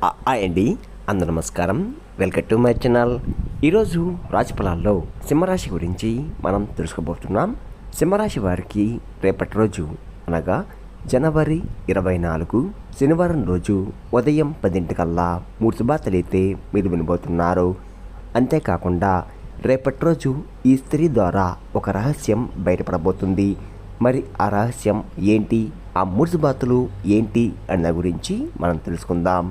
Hi అండి, అందరూ నమస్కారం. Welcome to my channel. ఈరోజు రాశిఫలాల్లో సింహరాశి గురించి మనం తెలుసుకోబోతున్నాం. సింహరాశి వారికి రేపటి రోజు అనగా జనవరి 24 శనివారం రోజు ఉదయం 10 మూడు శుభార్తలైతే మీరు వినబోతున్నారు. అంతేకాకుండా రేపటి రోజు ఈ స్త్రీ ద్వారా ఒక రహస్యం బయటపడబోతుంది. మరి ఆ రహస్యం ఏంటి, ఆ మూడు శుభార్తలు ఏంటి అన్న గురించి మనం తెలుసుకుందాం.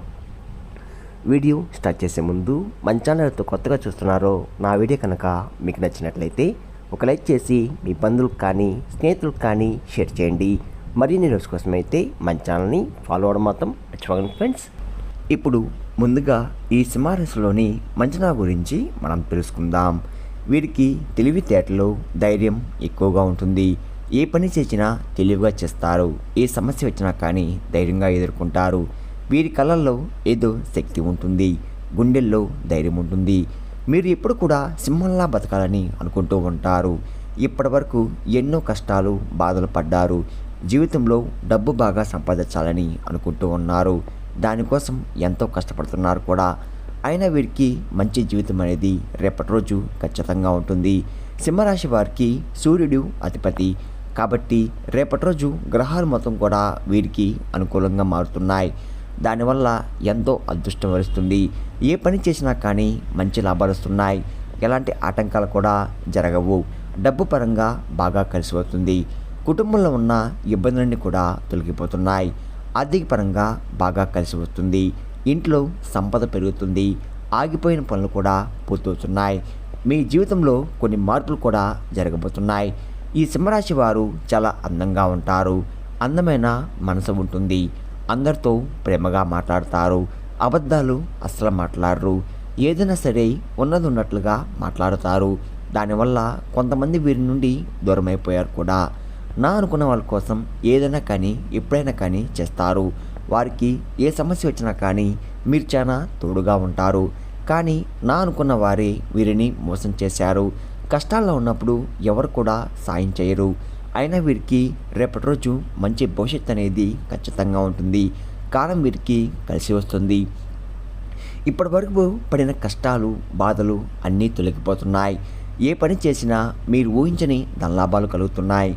వీడియో స్టార్ట్ చేసే ముందు మన ఛానల్తో కొత్తగా చూస్తున్నారో నా వీడియో కనుక మీకు నచ్చినట్లయితే ఒక లైక్ చేసి మీ బంధువులకు కానీ స్నేహితులకు కానీ షేర్ చేయండి. మరిన్ని న్యూస్ కోసం అయితే మన ఛానల్ని ఫాలో అవ్వడం మాత్రం మర్చిపోకండి ఫ్రెండ్స్. ఇప్పుడు ముందుగా ఈ సింహరాశిలోని మంచనా గురించి మనం తెలుసుకుందాం. వీరికి తెలివితేటలు, ధైర్యం ఎక్కువగా ఉంటుంది. ఏ పని చేసినా తెలివిగా చేస్తారు. ఏ సమస్య వచ్చినా కానీ ధైర్యంగా ఎదుర్కొంటారు. వీరి కళ్ళల్లో ఏదో శక్తి ఉంటుంది, గుండెల్లో ధైర్యం ఉంటుంది. మీరు ఎప్పుడు కూడా సింహంలా బతకాలని అనుకుంటూ ఉంటారు. ఇప్పటి వరకు ఎన్నో కష్టాలు, బాధలు పడ్డారు. జీవితంలో డబ్బు బాగా సంపాదించాలని అనుకుంటూ ఉన్నారు. దానికోసం ఎంతో కష్టపడుతున్నారు కూడా. అయినా వీరికి మంచి జీవితం అనేది రేపటి రోజు ఖచ్చితంగా ఉంటుంది. సింహరాశి వారికి సూర్యుడు అధిపతి కాబట్టి రేపటి రోజు గ్రహాలు మొత్తం కూడా వీరికి అనుకూలంగా మారుతున్నాయి. దానివల్ల ఎంతో అదృష్టం వరిస్తుంది. ఏ పని చేసినా కానీ మంచి లాభాలు వస్తున్నాయి. ఎలాంటి ఆటంకాలు కూడా జరగవు. డబ్బు పరంగా బాగా కలిసి వస్తుంది. కుటుంబంలో ఉన్న ఇబ్బందులన్నీ కూడా తొలగిపోతున్నాయి. ఆర్థిక పరంగా బాగా కలిసి వస్తుంది. ఇంట్లో సంపద పెరుగుతుంది. ఆగిపోయిన పనులు కూడా పూర్తవుతున్నాయి. మీ జీవితంలో కొన్ని మార్పులు కూడా జరగబోతున్నాయి. ఈ సింహరాశి వారు చాలా అందంగా ఉంటారు. అందమైన మనసు ఉంటుంది. అందరితో ప్రేమగా మాట్లాడతారు. అబద్ధాలు అస్సలు మాట్లాడరు. ఏదైనా సరే ఉన్నది ఉన్నట్లుగా మాట్లాడతారు. దానివల్ల కొంతమంది వీరి నుండి దూరం అయిపోయారు కూడా. నా అనుకున్న వాళ్ళ కోసం ఏదైనా కానీ ఎప్పుడైనా కానీ చేస్తారు. వారికి ఏ సమస్య వచ్చినా కానీ మీరు చాలా తోడుగా ఉంటారు. కానీ నా అనుకున్న వారే వీరిని మోసం చేశారు. కష్టాల్లో ఉన్నప్పుడు ఎవరు కూడా సాయం చేయరు. అయినా వీరికి రేపటి రోజు మంచి భవిష్యత్తు అనేది ఖచ్చితంగా ఉంటుంది. కాలం వీరికి కలిసి వస్తుంది. ఇప్పటి వరకు పడిన కష్టాలు, బాధలు అన్నీ తొలగిపోతున్నాయి. ఏ పని చేసినా మీరు ఊహించని ధనలాభాలు కలుగుతున్నాయి.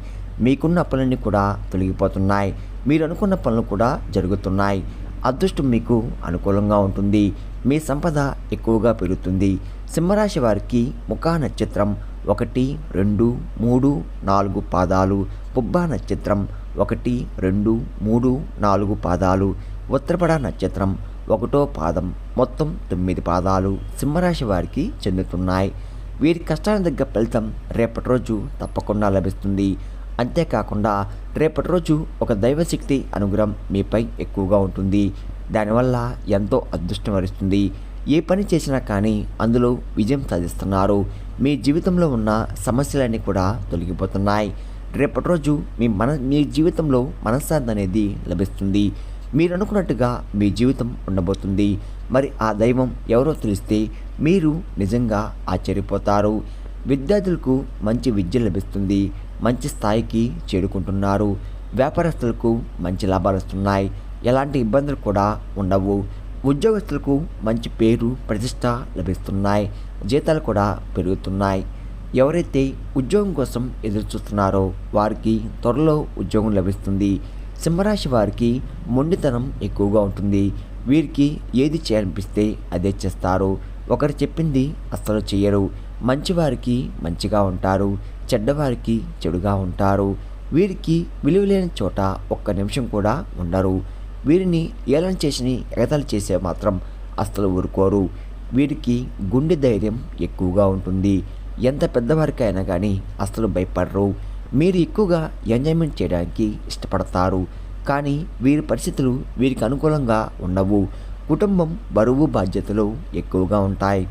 మీకున్న అప్పులన్నీ కూడా తొలగిపోతున్నాయి. మీరు అనుకున్న పనులు కూడా జరుగుతున్నాయి. అదృష్టం మీకు అనుకూలంగా ఉంటుంది. మీ సంపద ఎక్కువగా పెరుగుతుంది. సింహరాశి వారికి ముఖా నక్షత్రం 1, 2, 3, 4 పాదాలు, పుబ్బా నక్షత్రం 1, 2, 3, 4 పాదాలు, ఉత్తరపడ నక్షత్రం 1వ పాదం, మొత్తం 9 పాదాలు సింహరాశి వారికి చెందుతున్నాయి. వీరి కష్టానికి తగ్గ ఫలితం రేపటి రోజు తప్పకుండా లభిస్తుంది. అంతేకాకుండా రేపటి రోజు ఒక దైవశక్తి అనుగ్రహం మీపై ఎక్కువగా ఉంటుంది. దానివల్ల ఎంతో అదృష్టం వరిస్తుంది. ఏ పని చేసినా కానీ అందులో విజయం సాధిస్తున్నారు. మీ జీవితంలో ఉన్న సమస్యలన్నీ కూడా తొలగిపోతున్నాయి. రేపటి రోజు మీ జీవితంలో మనశ్శాంతి అనేది లభిస్తుంది. మీరు అనుకున్నట్టుగా మీ జీవితం ఉండబోతుంది. మరి ఆ దైవం ఎవరో తెలిస్తే మీరు నిజంగా ఆశ్చర్యపోతారు. విద్యార్థులకు మంచి విద్య లభిస్తుంది. మంచి స్థాయికి చేరుకుంటున్నారు. వ్యాపారస్తులకు మంచి లాభాలు వస్తున్నాయి. ఎలాంటి ఇబ్బందులు కూడా ఉండవు. ఉద్యోగస్తులకు మంచి పేరు, ప్రతిష్ట లభిస్తున్నాయి. జీతాలు కూడా పెరుగుతున్నాయి. ఎవరైతే ఉద్యోగం కోసం ఎదురు చూస్తున్నారో వారికి త్వరలో ఉద్యోగం లభిస్తుంది. సింహరాశి వారికి మొండితనం ఎక్కువగా ఉంటుంది. వీరికి ఏది చేయాలనిపిస్తే అదే చేస్తారు. ఒకరు చెప్పింది అస్సలు చేయరు. మంచివారికి మంచిగా ఉంటారు. చెడ్డవారికి చెడుగా ఉంటారు. వీరికి విలువలేని చోట ఒక్క నిమిషం కూడా ఉండరు. వీరిని ఏలన చేసి ఎగతాళి చేసే మాత్రం అస్సలు ఊరుకోరు. వీరికి గుండె ధైర్యం ఎక్కువగా ఉంటుంది. ఎంత పెద్దవారికి అయినా కానీ అస్సలు భయపడరు. మీరు ఎక్కువగా ఎంజాయ్మెంట్ చేయడానికి ఇష్టపడతారు. కానీ వీరి పరిస్థితులు వీరికి అనుకూలంగా ఉండవు. కుటుంబం బరువు, బాధ్యతలు ఎక్కువగా ఉంటాయి.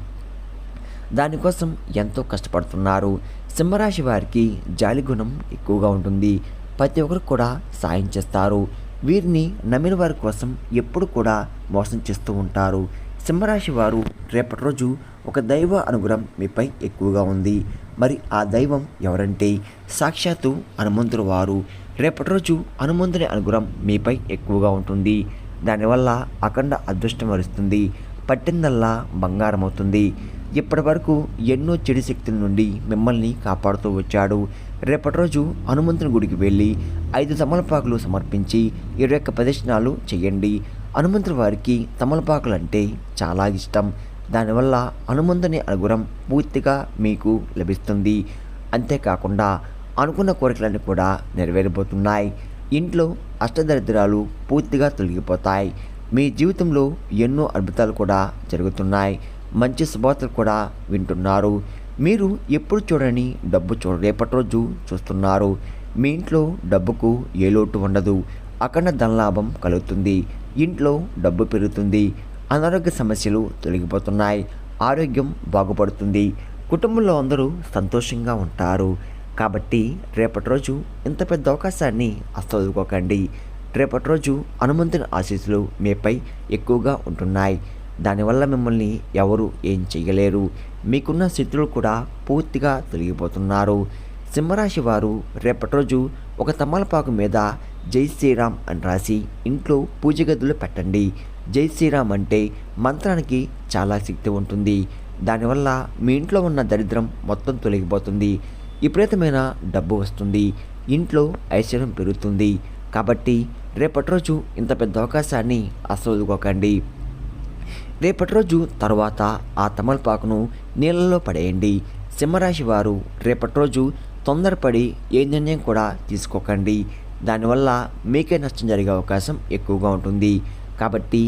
దానికోసం ఎంతో కష్టపడుతున్నారు. సింహరాశి వారికి జాలి గుణం ఎక్కువగా ఉంటుంది. ప్రతి ఒక్కరు కూడా సాయం చేస్తారు. వీరిని నమ్మిన వారి కోసం ఎప్పుడు కూడా మోసం చేస్తూ ఉంటారు. సింహరాశి వారు రేపటి రోజు ఒక దైవ అనుగ్రహం మీపై ఎక్కువగా ఉంది. మరి ఆ దైవం ఎవరంటే సాక్షాత్తు హనుమంతుడు వారు. రేపటి రోజు హనుమంతుని అనుగ్రహం మీపై ఎక్కువగా ఉంటుంది. దానివల్ల అఖండ అదృష్టం వరుస్తుంది. పట్టిందల్లా బంగారం అవుతుంది. ఇప్పటి వరకు ఎన్నో చెడు శక్తుల నుండి మిమ్మల్ని కాపాడుతూ వచ్చాడు. రేపటి రోజు హనుమంతుని గుడికి వెళ్ళి 5 తమలపాకులు సమర్పించి 21 ప్రదక్షిణాలు చేయండి. హనుమంతుని వారికి తమలపాకులు అంటే చాలా ఇష్టం. దానివల్ల హనుమంతుని అనుగ్రహం పూర్తిగా మీకు లభిస్తుంది. అంతేకాకుండా అనుకున్న కోరికలన్నీ కూడా నెరవేరబోతున్నాయి. ఇంట్లో అష్టదరిద్రాలు పూర్తిగా తొలగిపోతాయి. మీ జీవితంలో ఎన్నో అద్భుతాలు కూడా జరుగుతున్నాయి. మంచి శుభవార్తలు కూడా వింటున్నారు. మీరు ఎప్పుడు చూడని డబ్బు రేపటి రోజు చూస్తున్నారు. మీ ఇంట్లో డబ్బుకు ఏ లోటు ఉండదు. అఖండ ధనలాభం కలుగుతుంది. ఇంట్లో డబ్బు పెరుగుతుంది. అనారోగ్య సమస్యలు తొలగిపోతున్నాయి. ఆరోగ్యం బాగుపడుతుంది. కుటుంబంలో అందరూ సంతోషంగా ఉంటారు. కాబట్టి రేపటి రోజు ఇంత పెద్ద అవకాశాన్ని అస్సలు వదులుకోకండి. రేపటి రోజు హనుమంతుని ఆశీస్సులు మీపై ఎక్కువగా ఉంటున్నాయి. దానివల్ల మిమ్మల్ని ఎవరు ఏం చేయలేరు. మీకున్న శత్రువులు కూడా పూర్తిగా తొలగిపోతున్నారు. సింహరాశి వారు రేపటి రోజు ఒక తమలపాకు మీద జై శ్రీరామ్ అని రాసి ఇంట్లో పూజ గదిలో పెట్టండి. జై శ్రీరామ్ అంటే మంత్రానికి చాలా శక్తి ఉంటుంది. దానివల్ల మీ ఇంట్లో ఉన్న దరిద్రం మొత్తం తొలగిపోతుంది. విపరీతమైన డబ్బు వస్తుంది. ఇంట్లో ఐశ్వర్యం పెరుగుతుంది. కాబట్టి రేపటి రోజు ఇంత పెద్ద అవకాశాన్ని అస్సలు వదులుకోకండి. రేపటి రోజు తర్వాత ఆ తమలపాకును నీళ్ళలో పడేయండి. సింహరాశి వారు రేపటి రోజు తొందరపడి ఏ నిర్ణయం కూడా తీసుకోకండి. దానివల్ల మీకే నష్టం జరిగే అవకాశం ఎక్కువగా ఉంటుంది. కాబట్టి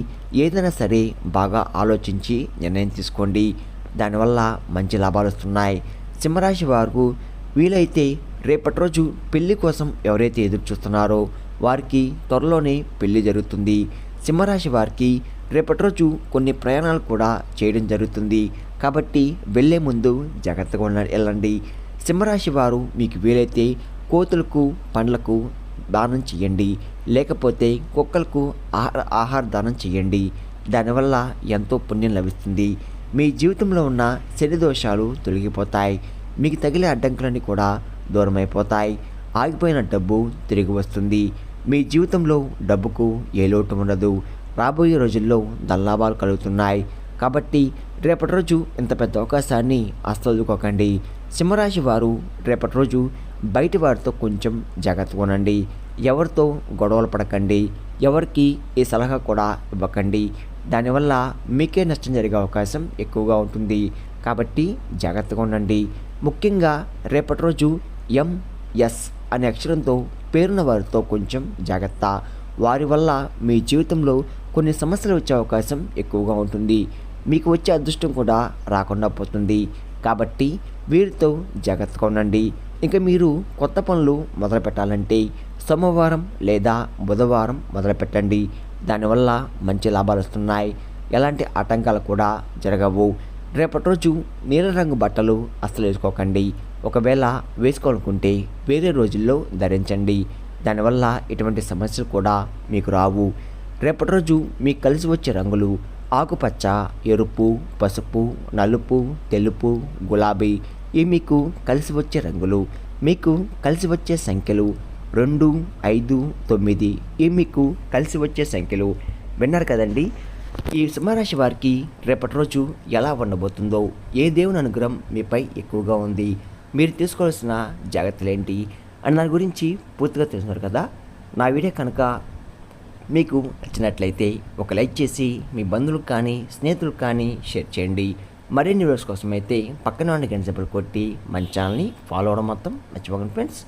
ఏదైనా సరే బాగా ఆలోచించి నిర్ణయం తీసుకోండి. దానివల్ల మంచి లాభాలు వస్తున్నాయి. సింహరాశి వారు వీలైతే రేపటి రోజు పెళ్లి కోసం ఎవరైతే ఎదురు చూస్తున్నారో వారికి త్వరలోనే పెళ్లి జరుగుతుంది. సింహరాశి వారికి రేపటి రోజు కొన్ని ప్రయాణాలు కూడా చేయడం జరుగుతుంది. కాబట్టి వెళ్ళే ముందు జాగ్రత్తగా వెళ్ళండి. సింహరాశి వారు మీకు వీలైతే కోతులకు పండ్లకు దానం చేయండి. లేకపోతే కుక్కలకు ఆహార దానం చేయండి. దానివల్ల ఎంతో పుణ్యం లభిస్తుంది. మీ జీవితంలో ఉన్న శని దోషాలు తొలగిపోతాయి. మీకు తగిలే అడ్డంకులన్నీ కూడా దూరమైపోతాయి. ఆగిపోయిన డబ్బు తిరిగి వస్తుంది. మీ జీవితంలో డబ్బుకు ఏ లోటు ఉండదు. రాబోయే రోజుల్లో ధనలాభాలు కలుగుతున్నాయి. కాబట్టి రేపటి రోజు ఇంత పెద్ద అవకాశాన్ని అస్సలు వదులుకోకండి. సింహరాశి వారు రేపటి రోజు బయటి వారితో కొంచెం జాగ్రత్తగా ఉండండి. ఎవరితో గొడవలు పడకండి. ఎవరికి ఈ సలహా కూడా ఇవ్వకండి. దానివల్ల మీకే నష్టం జరిగే అవకాశం ఎక్కువగా ఉంటుంది. కాబట్టి జాగ్రత్తగా ఉండండి. ముఖ్యంగా రేపటి రోజు ఎంఎస్ అనే అక్షరంతో పేరున్న వారితో కొంచెం జాగ్రత్త. వారి వల్ల మీ జీవితంలో కొన్ని సమస్యలు వచ్చే అవకాశం ఎక్కువగా ఉంటుంది. మీకు వచ్చే అదృష్టం కూడా రాకుండా పోతుంది. కాబట్టి వీరితో జాగ్రత్తగా ఉండండి. ఇక మీరు కొత్త పనులు మొదలు పెట్టాలంటే సోమవారం లేదా బుధవారం మొదలుపెట్టండి. దానివల్ల మంచి లాభాలు వస్తున్నాయి. ఎలాంటి ఆటంకాలు కూడా జరగవు. రేపటి రోజు నీలరంగు బట్టలు అస్సలు వేసుకోకండి. ఒకవేళ వేసుకోవాలనుకుంటే వేరే రోజుల్లో ధరించండి. దానివల్ల ఎటువంటి సమస్యలు కూడా మీకు రావు. రేపటి రోజు మీకు కలిసి వచ్చే రంగులు ఆకుపచ్చ, ఎరుపు, పసుపు, నలుపు, తెలుపు, గులాబీ. ఇవి మీకు కలిసి వచ్చే రంగులు. మీకు కలిసి వచ్చే సంఖ్యలు 2, 5, 9. ఇవి మీకు కలిసి వచ్చే సంఖ్యలు. విన్నారు కదండి. ఈ సింహరాశి వారికి రేపటి రోజు ఎలా ఉండబోతుందో, ఏ దేవుని అనుగ్రహం మీపై ఎక్కువగా ఉంది, మీరు తీసుకోవాల్సిన జాగ్రత్తలు ఏంటి అని దాని గురించి పూర్తిగా తెలుసుకున్నారు కదా. నా వీడియో కనుక మీకు నచ్చినట్లయితే ఒక లైక్ చేసి మీ బంధువులకు కానీ స్నేహితులకు కానీ షేర్ చేయండి. మరిన్ని వీడియోస్ కోసం అయితే పక్కన ఉన్న గంట సింబల్ కొట్టి మన ఛానల్ని ఫాలో అవ్వడం మొత్తం మర్చిపోకండి ఫ్రెండ్స్.